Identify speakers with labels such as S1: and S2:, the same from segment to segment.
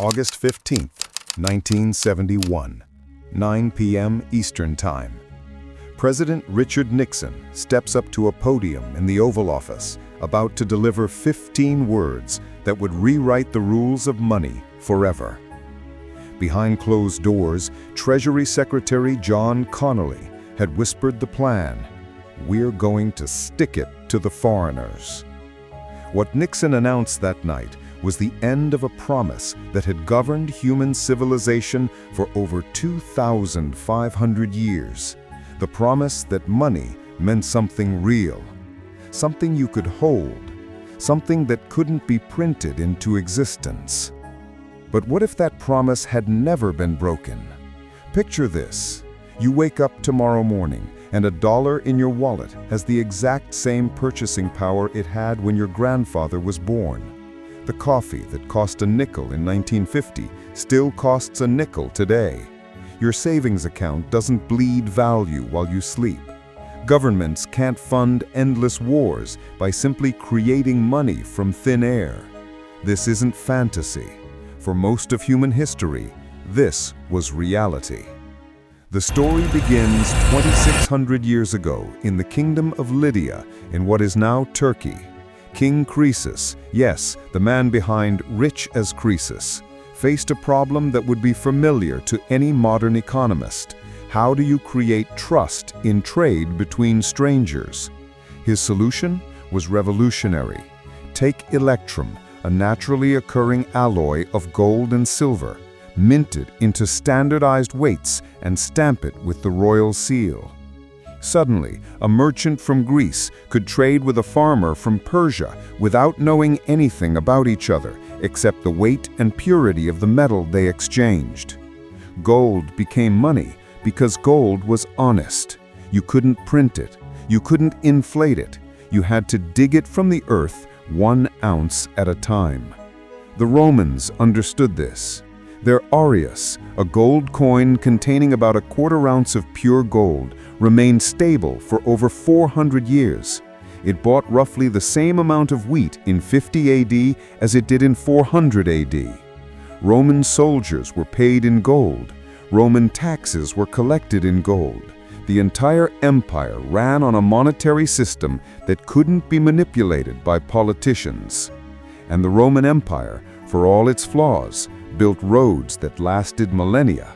S1: August 15th, 1971, 9 p.m. Eastern Time. President Richard Nixon steps up to a podium in the Oval Office, about to deliver 15 words that would rewrite the rules of money forever. Behind closed doors, Treasury Secretary John Connally had whispered the plan: "We're going to stick it to the foreigners." What Nixon announced that night was the end of a promise that had governed human civilization for over 2,500 years. The promise that money meant something real, something you could hold, something that couldn't be printed into existence. But what if that promise had never been broken? Picture this. You wake up tomorrow morning and $1 in your wallet has the exact same purchasing power it had when your grandfather was born. The coffee that cost a nickel in 1950 still costs a nickel today. Your savings account doesn't bleed value while you sleep. Governments can't fund endless wars by simply creating money from thin air. This isn't fantasy. For most of human history, this was reality. The story begins 2,600 years ago in the kingdom of Lydia in what is now Turkey. King Croesus, yes, the man behind Rich as Croesus, faced a problem that would be familiar to any modern economist. How do you create trust in trade between strangers? His solution was revolutionary. Take electrum, a naturally occurring alloy of gold and silver, mint it into standardized weights and stamp it with the royal seal. Suddenly, a merchant from Greece could trade with a farmer from Persia without knowing anything about each other except the weight and purity of the metal they exchanged. Gold became money because gold was honest. You couldn't print it. You couldn't inflate it. You had to dig it from the earth 1 ounce at a time. The Romans understood this. Their aureus, a gold coin containing about 1/4 ounce of pure gold, remained stable for over 400 years. It bought roughly the same amount of wheat in 50 AD as it did in 400 AD. Roman soldiers were paid in gold. Roman taxes were collected in gold. The entire empire ran on a monetary system that couldn't be manipulated by politicians. And the Roman Empire, for all its flaws, built roads that lasted millennia,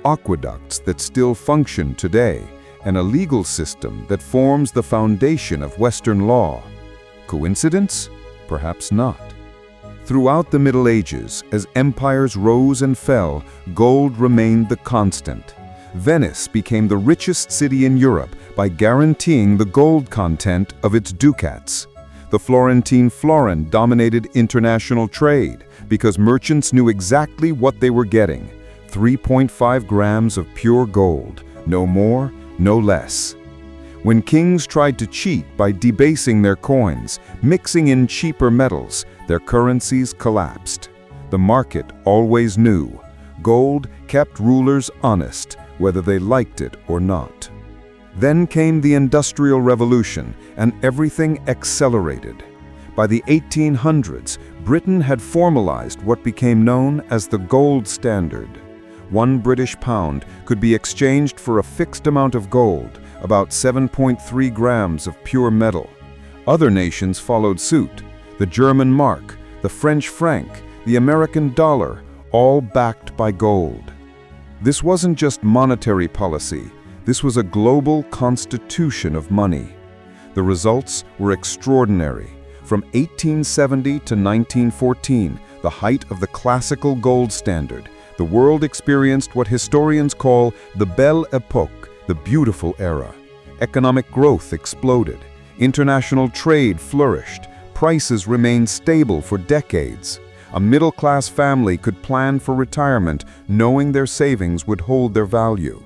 S1: aqueducts that still function today, and a legal system that forms the foundation of Western law. Coincidence? Perhaps not. Throughout the Middle Ages, as empires rose and fell, gold remained the constant. Venice became the richest city in Europe by guaranteeing the gold content of its ducats. The Florentine florin dominated international trade because merchants knew exactly what they were getting: 3.5 grams of pure gold, no more, no less. When kings tried to cheat by debasing their coins, mixing in cheaper metals, their currencies collapsed. The market always knew. Gold kept rulers honest, whether they liked it or not. Then came the Industrial Revolution, and everything accelerated. By the 1800s, Britain had formalized what became known as the gold standard. 1 British pound could be exchanged for a fixed amount of gold, about 7.3 grams of pure metal. Other nations followed suit: the German mark, the French franc, the American dollar, all backed by gold. This wasn't just monetary policy. This was a global constitution of money. The results were extraordinary. From 1870 to 1914, the height of the classical gold standard, the world experienced what historians call the Belle Époque, the beautiful era. Economic growth exploded. International trade flourished. Prices remained stable for decades. A middle-class family could plan for retirement knowing their savings would hold their value.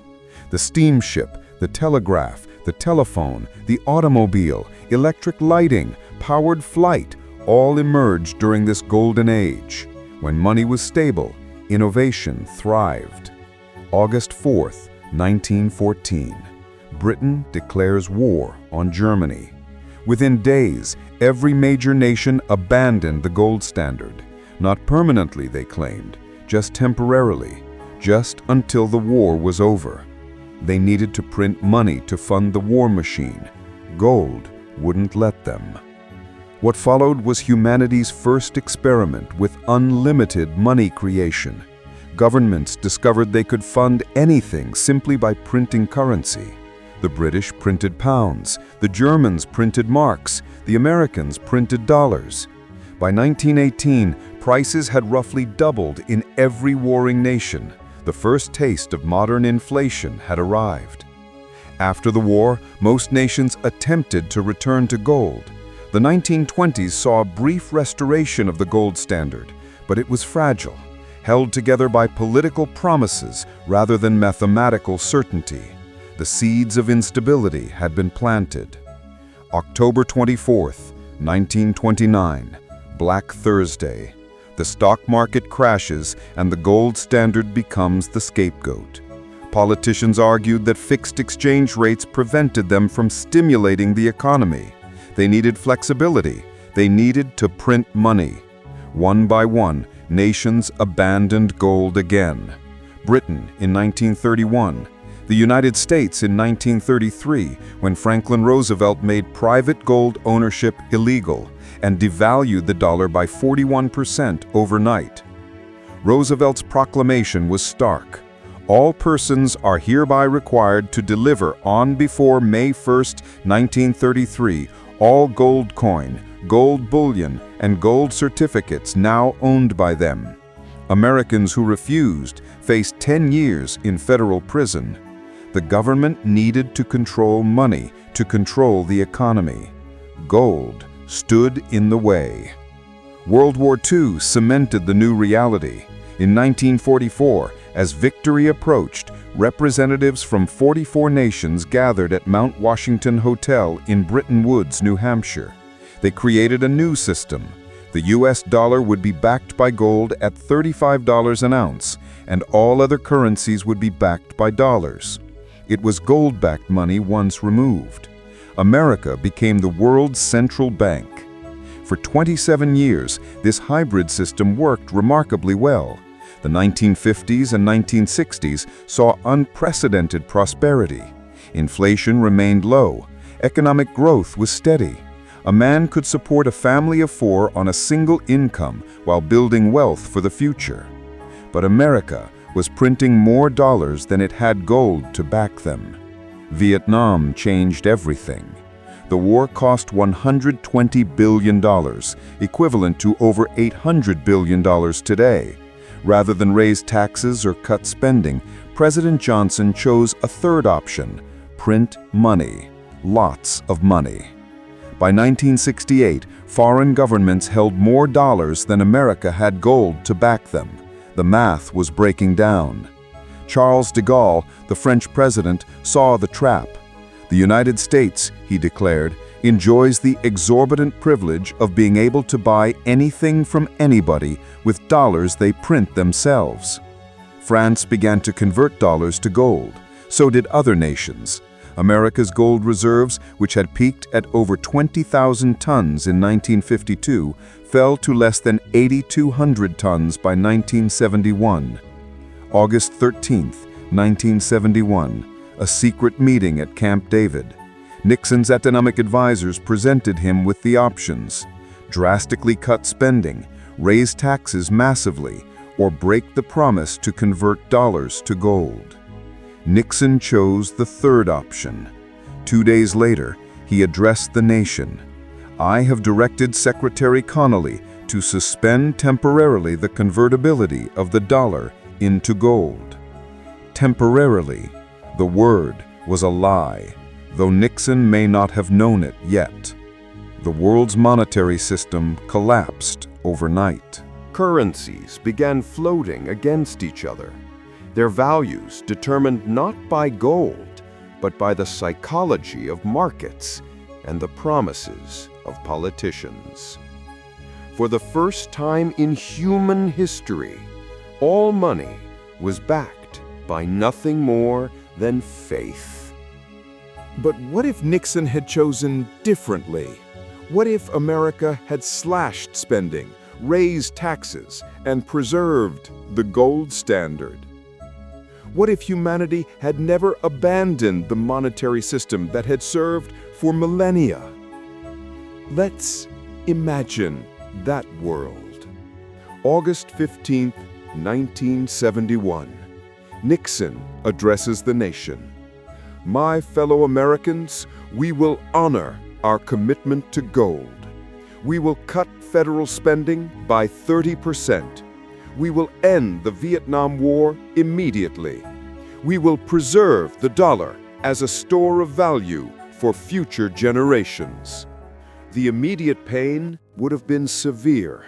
S1: The steamship, the telegraph, the telephone, the automobile, electric lighting, powered flight, all emerged during this golden age. When money was stable, innovation thrived. August 4th, 1914. Britain declares war on Germany. Within days, every major nation abandoned the gold standard. Not permanently, they claimed, just temporarily, just until the war was over. They needed to print money to fund the war machine. Gold wouldn't let them. What followed was humanity's first experiment with unlimited money creation. Governments discovered they could fund anything simply by printing currency. The British printed pounds, the Germans printed marks, the Americans printed dollars. By 1918, prices had roughly doubled in every warring nation. The first taste of modern inflation had arrived. After the war, most nations attempted to return to gold. The 1920s saw a brief restoration of the gold standard, but it was fragile, held together by political promises rather than mathematical certainty. The seeds of instability had been planted. October 24, 1929, Black Thursday. The stock market crashes and the gold standard becomes the scapegoat. Politicians argued that fixed exchange rates prevented them from stimulating the economy. They needed flexibility. They needed to print money. One by one, nations abandoned gold again. Britain in 1931, the United States in 1933, when Franklin Roosevelt made private gold ownership illegal and devalued the dollar by 41% overnight. Roosevelt's proclamation was stark. All persons are hereby required to deliver on before May 1, 1933, all gold coin, gold bullion, and gold certificates now owned by them. Americans who refused faced 10 years in federal prison. The government needed to control money to control the economy. Gold stood in the way. World War II cemented the new reality. In 1944, as victory approached, representatives from 44 nations gathered at Mount Washington Hotel in Bretton Woods, New Hampshire. They created a new system. The US dollar would be backed by gold at $35 an ounce, and all other currencies would be backed by dollars. It was gold-backed money once removed. America became the world's central bank. For 27 years, this hybrid system worked remarkably well. The 1950s and 1960s saw unprecedented prosperity. Inflation remained low. Economic growth was steady. A man could support a family of 4 on a single income while building wealth for the future. But America was printing more dollars than it had gold to back them. Vietnam changed everything. The war cost $120 billion, equivalent to over $800 billion today. Rather than raise taxes or cut spending, President Johnson chose a third option: print money, lots of money. By 1968, foreign governments held more dollars than America had gold to back them. The math was breaking down. Charles de Gaulle, the French president, saw the trap. The United States, he declared, enjoys the exorbitant privilege of being able to buy anything from anybody with dollars they print themselves. France began to convert dollars to gold. So did other nations. America's gold reserves, which had peaked at over 20,000 tons in 1952, fell to less than 8,200 tons by 1971. August 13, 1971, a secret meeting at Camp David. Nixon's economic advisors presented him with the options: drastically cut spending, raise taxes massively, or break the promise to convert dollars to gold. Nixon chose the third option. 2 days later, he addressed the nation. "I have directed Secretary Connally to suspend temporarily the convertibility of the dollar into gold." Temporarily, the word was a lie, though Nixon may not have known it yet. The world's monetary system collapsed overnight.
S2: Currencies began floating against each other, their values determined not by gold, but by the psychology of markets and the promises of politicians. For the first time in human history, all money was backed by nothing more than faith.
S3: But what if Nixon had chosen differently? What if America had slashed spending, raised taxes, and preserved the gold standard? What if humanity had never abandoned the monetary system that had served for millennia? Let's imagine that world. August 15, 1971. Nixon addresses the nation. My fellow Americans, we will honor our commitment to gold. We will cut federal spending by 30%. We will end the Vietnam War immediately. We will preserve the dollar as a store of value for future generations. The immediate pain would have been severe.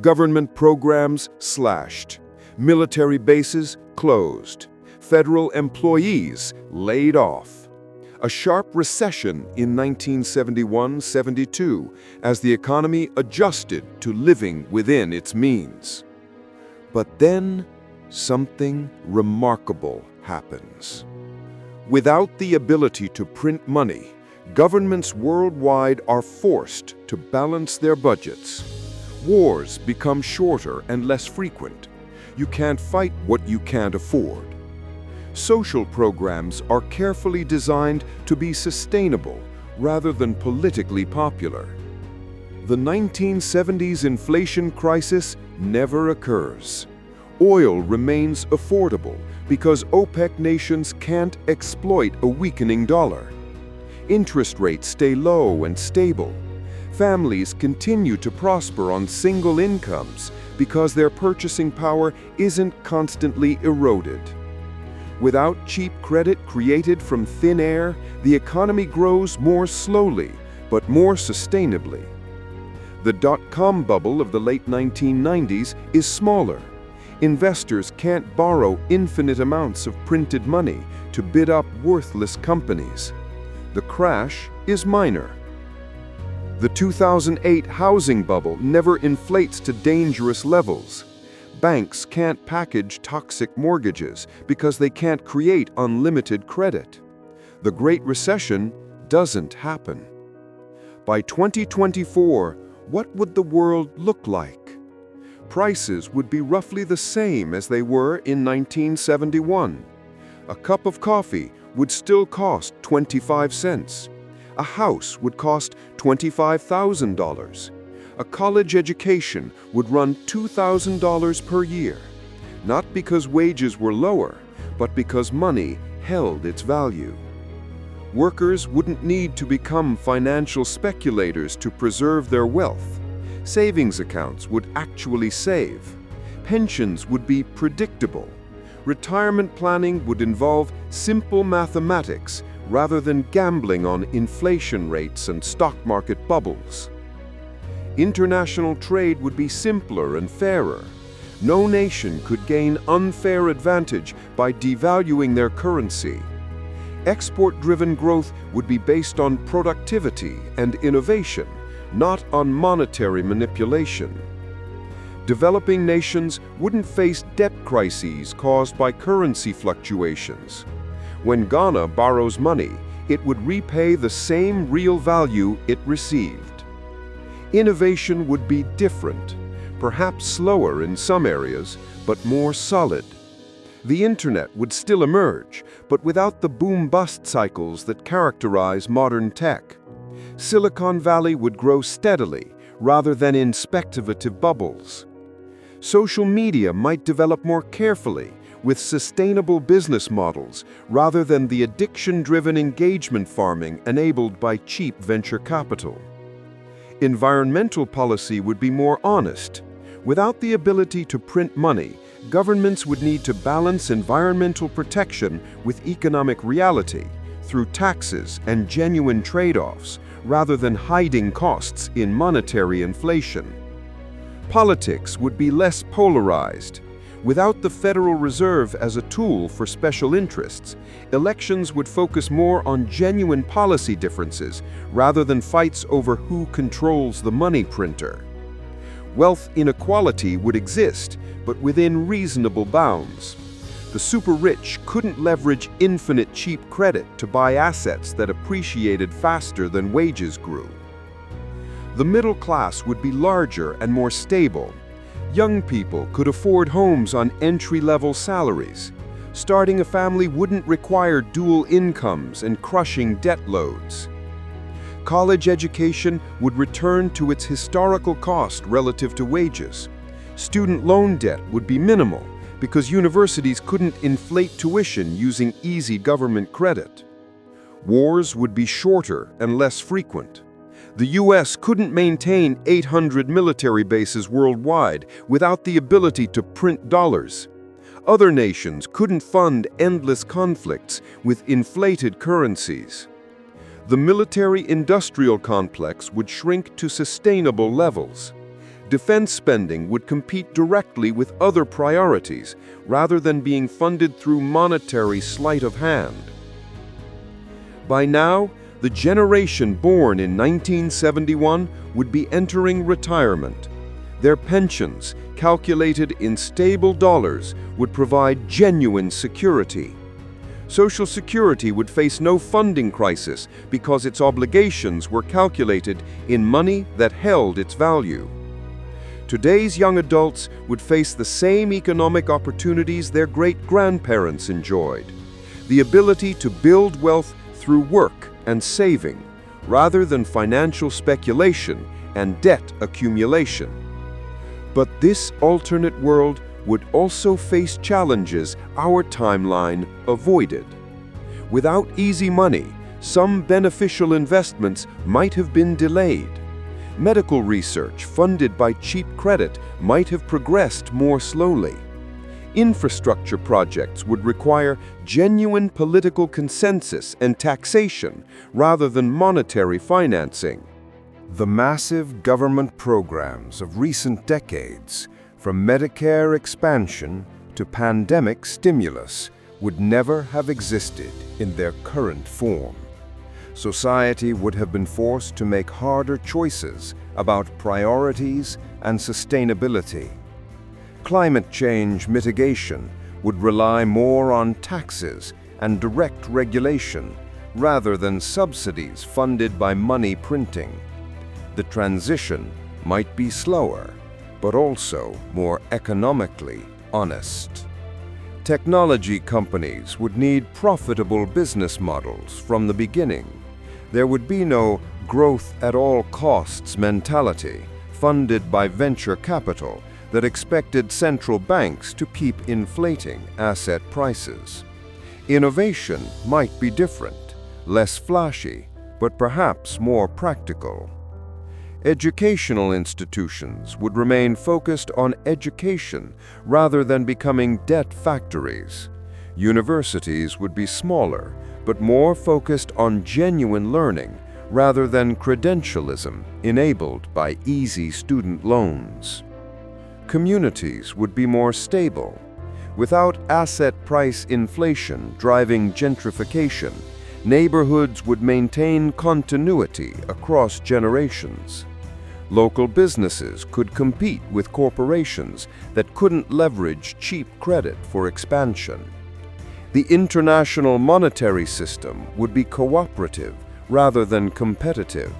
S3: Government programs slashed, military bases closed, federal employees laid off. A sharp recession in 1971-72 as the economy adjusted to living within its means. But then something remarkable happens. Without the ability to print money, governments worldwide are forced to balance their budgets. Wars become shorter and less frequent. You can't fight what you can't afford. Social programs are carefully designed to be sustainable rather than politically popular. The 1970s inflation crisis never occurs. Oil remains affordable because OPEC nations can't exploit a weakening dollar. Interest rates stay low and stable. Families continue to prosper on single incomes because their purchasing power isn't constantly eroded. Without cheap credit created from thin air, the economy grows more slowly, but more sustainably. The dot-com bubble of the late 1990s is smaller. Investors can't borrow infinite amounts of printed money to bid up worthless companies. The crash is minor. The 2008 housing bubble never inflates to dangerous levels. Banks can't package toxic mortgages because they can't create unlimited credit. The Great Recession doesn't happen. By 2024, what would the world look like? Prices would be roughly the same as they were in 1971. A cup of coffee would still cost 25 cents. A house would cost $25,000. A college education would run $2,000 per year, not because wages were lower, but because money held its value. Workers wouldn't need to become financial speculators to preserve their wealth. Savings accounts would actually save. Pensions would be predictable. Retirement planning would involve simple mathematics rather than gambling on inflation rates and stock market bubbles. International trade would be simpler and fairer. No nation could gain unfair advantage by devaluing their currency. Export-driven growth would be based on productivity and innovation, not on monetary manipulation. Developing nations wouldn't face debt crises caused by currency fluctuations. When Ghana borrows money, it would repay the same real value it received. Innovation would be different, perhaps slower in some areas, but more solid. The internet would still emerge, but without the boom-bust cycles that characterize modern tech. Silicon Valley would grow steadily, rather than in speculative bubbles. Social media might develop more carefully, with sustainable business models, rather than the addiction-driven engagement farming enabled by cheap venture capital. Environmental policy would be more honest. Without the ability to print money, governments would need to balance environmental protection with economic reality through taxes and genuine trade-offs, rather than hiding costs in monetary inflation. Politics would be less polarized. Without the Federal Reserve as a tool for special interests, elections would focus more on genuine policy differences rather than fights over who controls the money printer. Wealth inequality would exist, but within reasonable bounds. The super-rich couldn't leverage infinite cheap credit to buy assets that appreciated faster than wages grew. The middle class would be larger and more stable. Young people could afford homes on entry-level salaries. Starting a family wouldn't require dual incomes and crushing debt loads. College education would return to its historical cost relative to wages. Student loan debt would be minimal because universities couldn't inflate tuition using easy government credit. Wars would be shorter and less frequent. The US couldn't maintain 800 military bases worldwide without the ability to print dollars. Other nations couldn't fund endless conflicts with inflated currencies. The military-industrial complex would shrink to sustainable levels. Defense spending would compete directly with other priorities rather than being funded through monetary sleight of hand. By now, the generation born in 1971 would be entering retirement. Their pensions, calculated in stable dollars, would provide genuine security. Social Security would face no funding crisis because its obligations were calculated in money that held its value. Today's young adults would face the same economic opportunities their great-grandparents enjoyed: the ability to build wealth through work and saving, rather than financial speculation and debt accumulation. But this alternate world would also face challenges our timeline avoided. Without easy money, some beneficial investments might have been delayed. Medical research funded by cheap credit might have progressed more slowly. Infrastructure projects would require genuine political consensus and taxation rather than monetary financing.
S1: The massive government programs of recent decades, from Medicare expansion to pandemic stimulus, would never have existed in their current form. Society would have been forced to make harder choices about priorities and sustainability. Climate change mitigation would rely more on taxes and direct regulation rather than subsidies funded by money printing. The transition might be slower, but also more economically honest. Technology companies would need profitable business models from the beginning. There would be no growth at all costs mentality funded by venture capital that expected central banks to keep inflating asset prices. Innovation might be different, less flashy, but perhaps more practical. Educational institutions would remain focused on education rather than becoming debt factories. Universities would be smaller, but more focused on genuine learning rather than credentialism enabled by easy student loans. Communities would be more stable. Without asset price inflation driving gentrification, neighborhoods would maintain continuity across generations. Local businesses could compete with corporations that couldn't leverage cheap credit for expansion. The international monetary system would be cooperative rather than competitive.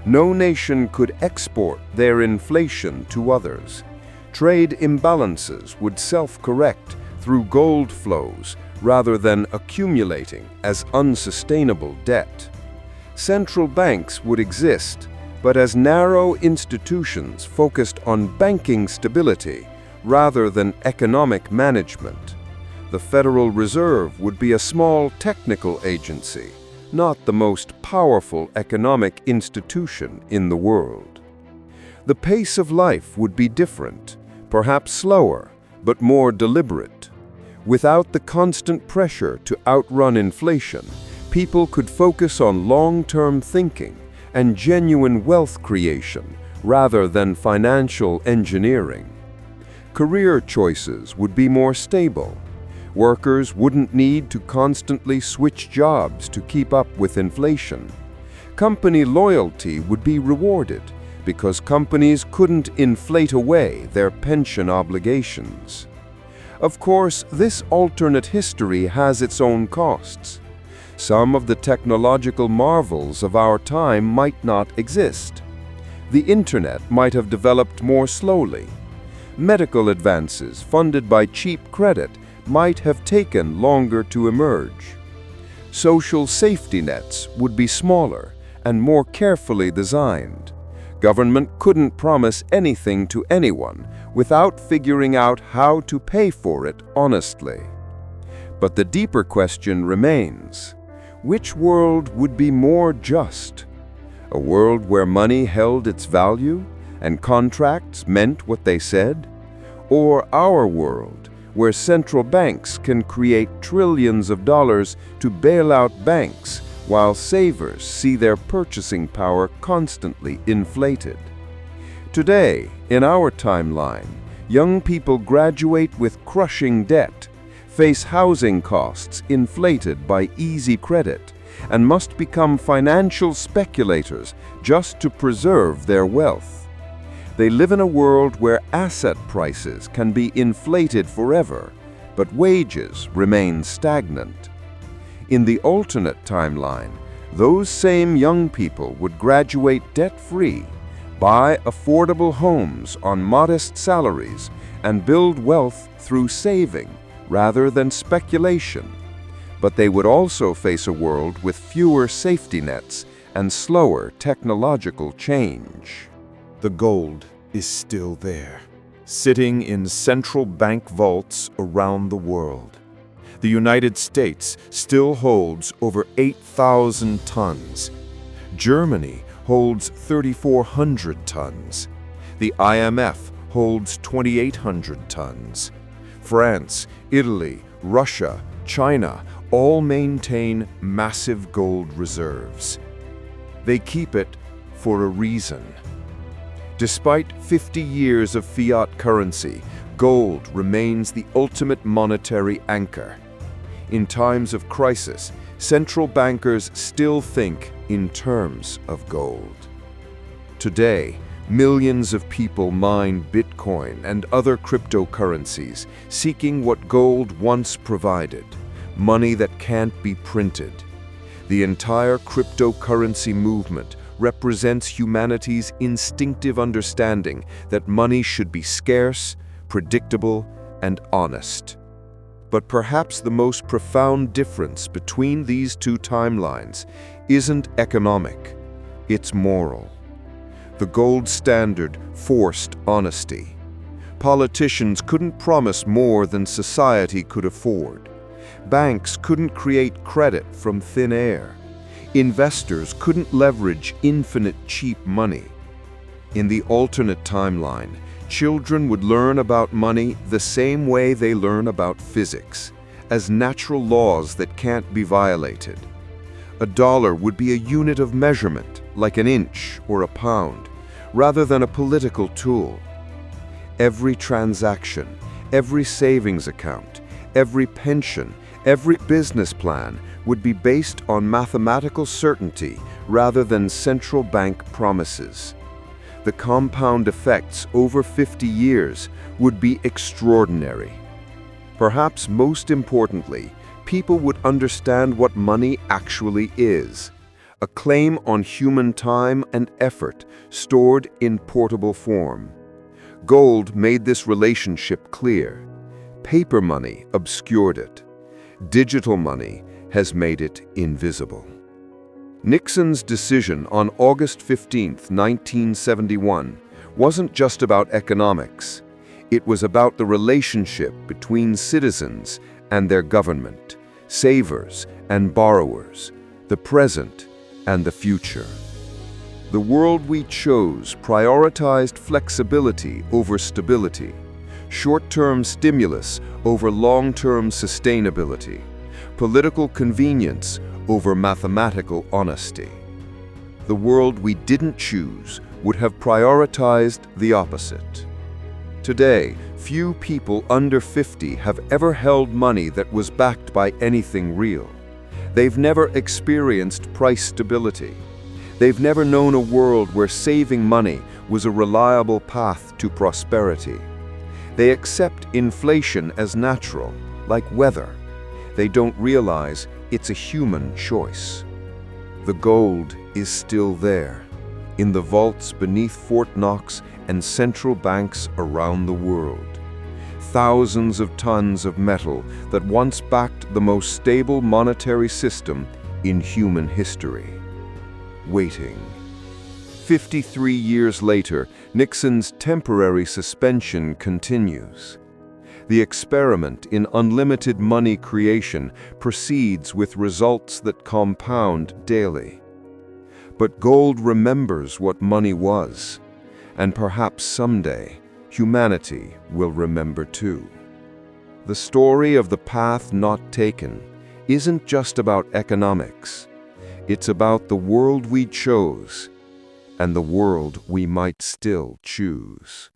S1: No nation could export their inflation to others. Trade imbalances would self-correct through gold flows rather than accumulating as unsustainable debt. Central banks would exist, but as narrow institutions focused on banking stability rather than economic management. The Federal Reserve would be a small technical agency, not the most powerful economic institution in the world. The pace of life would be different, perhaps slower, but more deliberate. Without the constant pressure to outrun inflation, people could focus on long-term thinking and genuine wealth creation rather than financial engineering. Career choices would be more stable. Workers wouldn't need to constantly switch jobs to keep up with inflation. Company loyalty would be rewarded because companies couldn't inflate away their pension obligations. Of course, this alternate history has its own costs. Some of the technological marvels of our time might not exist.
S2: The internet might have developed more slowly. Medical advances funded by cheap credit might have taken longer to emerge. Social safety nets would be smaller and more carefully designed. Government couldn't promise anything to anyone without figuring out how to pay for it honestly. But the deeper question remains: which world would be more just? A world where money held its value and contracts meant what they said? Or our world, where central banks can create trillions of dollars to bail out banks while savers see their purchasing power constantly inflated? Today, in our timeline, young people graduate with crushing debt, face housing costs inflated by easy credit, and must become financial speculators just to preserve their wealth. They live in a world where asset prices can be inflated forever, but wages remain stagnant. In the alternate timeline, those same young people would graduate debt-free, buy affordable homes on modest salaries, and build wealth through saving rather than speculation. But they would also face a world with fewer safety nets and slower technological change.
S3: The gold is still there, sitting in central bank vaults around the world. The United States still holds over 8,000 tons. Germany holds 3,400 tons. The IMF holds 2,800 tons. France, Italy, Russia, China all maintain massive gold reserves. They keep it for a reason. Despite 50 years of fiat currency, gold remains the ultimate monetary anchor. In times of crisis, central bankers still think in terms of gold. Today, millions of people mine Bitcoin and other cryptocurrencies, seeking what gold once provided: money that can't be printed. The entire cryptocurrency movement represents humanity's instinctive understanding that money should be scarce, predictable, and honest. But perhaps the most profound difference between these two timelines isn't economic, it's moral. The gold standard forced honesty. Politicians couldn't promise more than society could afford. Banks couldn't create credit from thin air. Investors couldn't leverage infinite cheap money. In the alternate timeline, children would learn about money the same way they learn about physics, as natural laws that can't be violated. A dollar would be a unit of measurement, like an inch or a pound, rather than a political tool. Every transaction, every savings account, every pension, every business plan would be based on mathematical certainty rather than central bank promises. The compound effects over 50 years would be extraordinary. Perhaps most importantly, people would understand what money actually is: a claim on human time and effort stored in portable form. Gold made this relationship clear. Paper money obscured it. Digital money has made it invisible. Nixon's decision on August 15, 1971, wasn't just about economics. It was about the relationship between citizens and their government, savers and borrowers, the present and the future. The world we chose prioritized flexibility over stability, short-term stimulus over long-term sustainability, political convenience over mathematical honesty. The world we didn't choose would have prioritized the opposite. Today, few people under 50 have ever held money that was backed by anything real. They've never experienced price stability. They've never known a world where saving money was a reliable path to prosperity. They accept inflation as natural, like weather. They don't realize it's a human choice. The gold is still there,
S2: in the vaults beneath Fort Knox and central banks around the world. Thousands of tons of metal that once backed the most stable monetary system in human history. Waiting. 53 years later, Nixon's temporary suspension continues. The experiment in unlimited money creation proceeds with results that compound daily. But gold remembers what money was, and perhaps someday humanity will remember too. The story of the path not taken isn't just about economics. It's about the world we chose and the world we might still choose.